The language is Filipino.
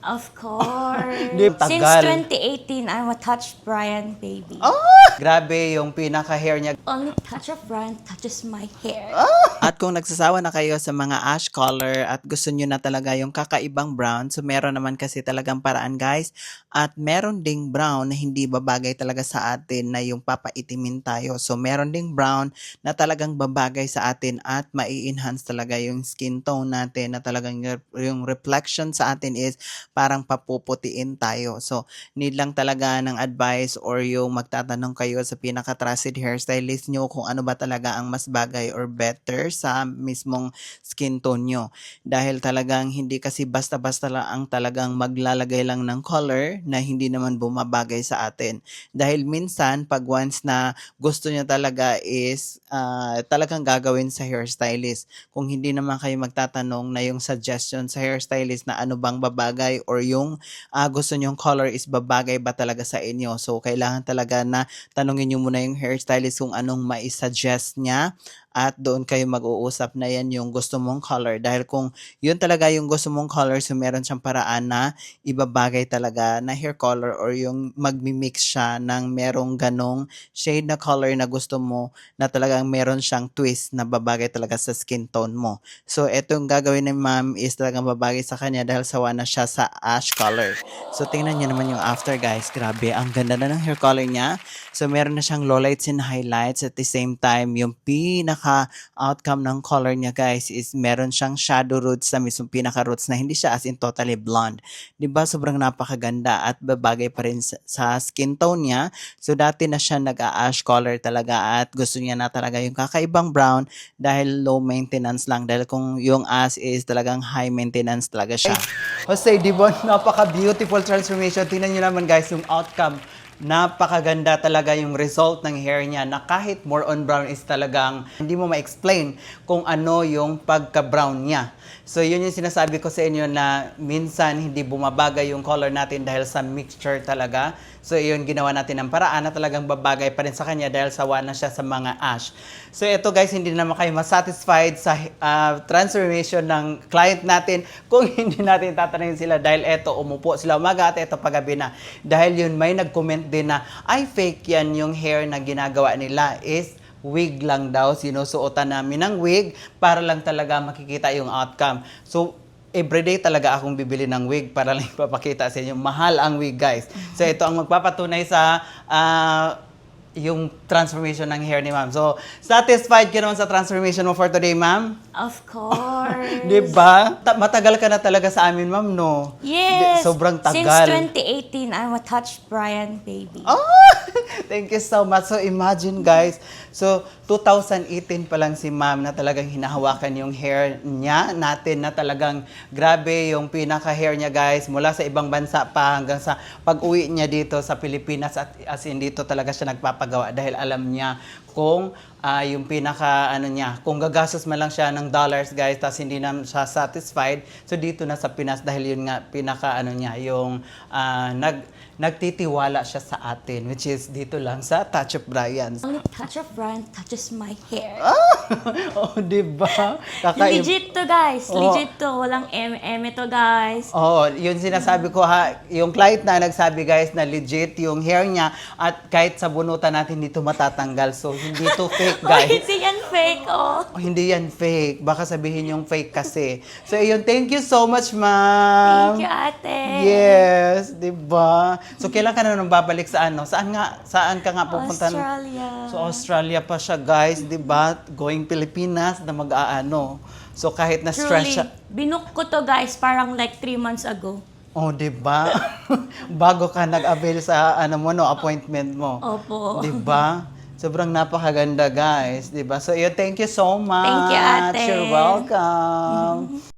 Of course. Di, Since tagal. 2018, I'm a Touch Brian baby. Grabe yung pinaka-hair niya. Only Touch of Brian touches my hair. At kung nagsasawa na kayo sa mga ash color at gusto nyo na talaga yung kakaibang brown, so meron naman kasi talagang paraan guys. At meron ding brown na hindi babagay talaga sa atin na yung papaitimin tayo. So meron ding brown na talagang babagay sa atin at mai-enhance talaga yung skin tone natin na talagang yung reflection sa atin is parang papuputiin tayo. So need lang talaga ng advice or yung magtatanong kayo sa pinaka-trusted hairstylist nyo kung ano ba talaga ang mas bagay or better sa mismong skin tone nyo. Dahil talagang hindi kasi basta-basta lang ang talagang maglalagay lang ng color na hindi naman bumabagay sa atin. Dahil minsan, pag once na gusto nyo talaga is talagang gagawin sa hairstylist. Kung hindi naman kayo magtatanong na yung suggestion sa hairstylist na ano bang babagay or yung gusto nyong color is babagay ba talaga sa inyo. So, kailangan talaga na tanungin nyo muna yung hairstylist kung anong mai-suggest niya at doon kayo mag-uusap na yan yung gusto mong color. Dahil kung yun talaga yung gusto mong color, so meron siyang paraan na ibabagay talaga na hair color or yung magmi-mix siya ng merong ganong shade na color na gusto mo na talagang meron siyang twist na babagay talaga sa skin tone mo. So, itong gagawin ni ma'am is talagang babagay sa kanya dahil sawa na siya sa ash color. So, tingnan niyo naman yung after guys. Grabe, ang ganda na ng hair color niya. So, meron na siyang lowlights and highlights at the same time, yung pinaka-outcome ng color niya guys is meron siyang shadow roots sa mismong pinaka-roots na hindi siya as in totally blonde. Diba? Sobrang napakaganda at babagay pa rin sa skin tone niya. So, dati na siya nag-ash color talaga at gusto niya na talaga yung kakaibang brown dahil low maintenance lang. Dahil kung yung ash is talagang high maintenance talaga siya. Jose, di ba? Napaka-beautiful transformation. Tingnan niyo naman guys yung outcome. Napakaganda talaga yung result ng hair niya na kahit more on brown is talagang hindi mo ma-explain kung ano yung pagka-brown niya. So yun yung sinasabi ko sa inyo na minsan hindi bumabagay yung color natin dahil sa mixture talaga. So yun ginawa natin ng paraan na talagang babagay pa rin sa kanya dahil sawa na siya sa mga ash. So ito guys, hindi naman kayo masatisfied sa transformation ng client natin kung hindi natin tatanungin sila dahil eto umupo sila umaga at eto paggabi na. Dahil yun may nag-comment din na ay fake yan yung hair na ginagawa nila is wig lang daw, sinusuotan namin ng wig para lang talaga makikita yung outcome. So, everyday talaga akong bibili ng wig para lang ipapakita sa inyo. Mahal ang wig, guys. So, ito ang magpapatunay sa yung transformation ng hair ni ma'am. So, satisfied ka naman sa transformation mo for today, ma'am? Of course. Diba? Matagal ka na talaga sa amin, ma'am, no? Yes. Sobrang tagal. Since 2018, I'm a Touch Brian baby. Thank you so much. So imagine guys, so 2018 pa lang si ma'am na talagang hinahawakan yung hair niya natin na talagang grabe yung pinaka-hair niya guys mula sa ibang bansa pa hanggang sa pag-uwi niya dito sa Pilipinas at as in dito talaga siya nagpapagawa dahil alam niya kung yung pinaka ano niya, kung gagastos man lang siya ng dollars guys tapos hindi na siya satisfied, so dito na sa Pinas dahil yun nga pinaka ano niya yung nagtitiwala siya sa atin which is dito lang sa Touch of Brian. Only Touch of Brian touches my hair. Oh, diba? Legit to guys. Legit to. Walang eme to guys. Oh, yun sinasabi ko ha. Yung client na nagsabi guys na legit yung hair niya at kahit sa bunutan natin dito matatanggal. So, hindi to fake guys. Hindi yan fake, oh. Oh, hindi yan fake. Baka sabihin yung fake kasi. So, ayun. Thank you so much, ma'am. Thank you, ate. Yes, di ba? So, kailan ka na nung babalik sa ano? Saan ka nga pupunta? Australia. So, Australia pa siya, guys, di ba? Going Pilipinas na mag-aano. So, kahit na stress Truly, siya. binook ko to guys parang like 3 months ago. Oh, di ba? Bago ka nag-avail sa ano mo no, appointment mo. Opo. Di ba? Sobrang napakaganda, guys, di ba? So, yun, thank you so much. Thank you, ate. You're welcome.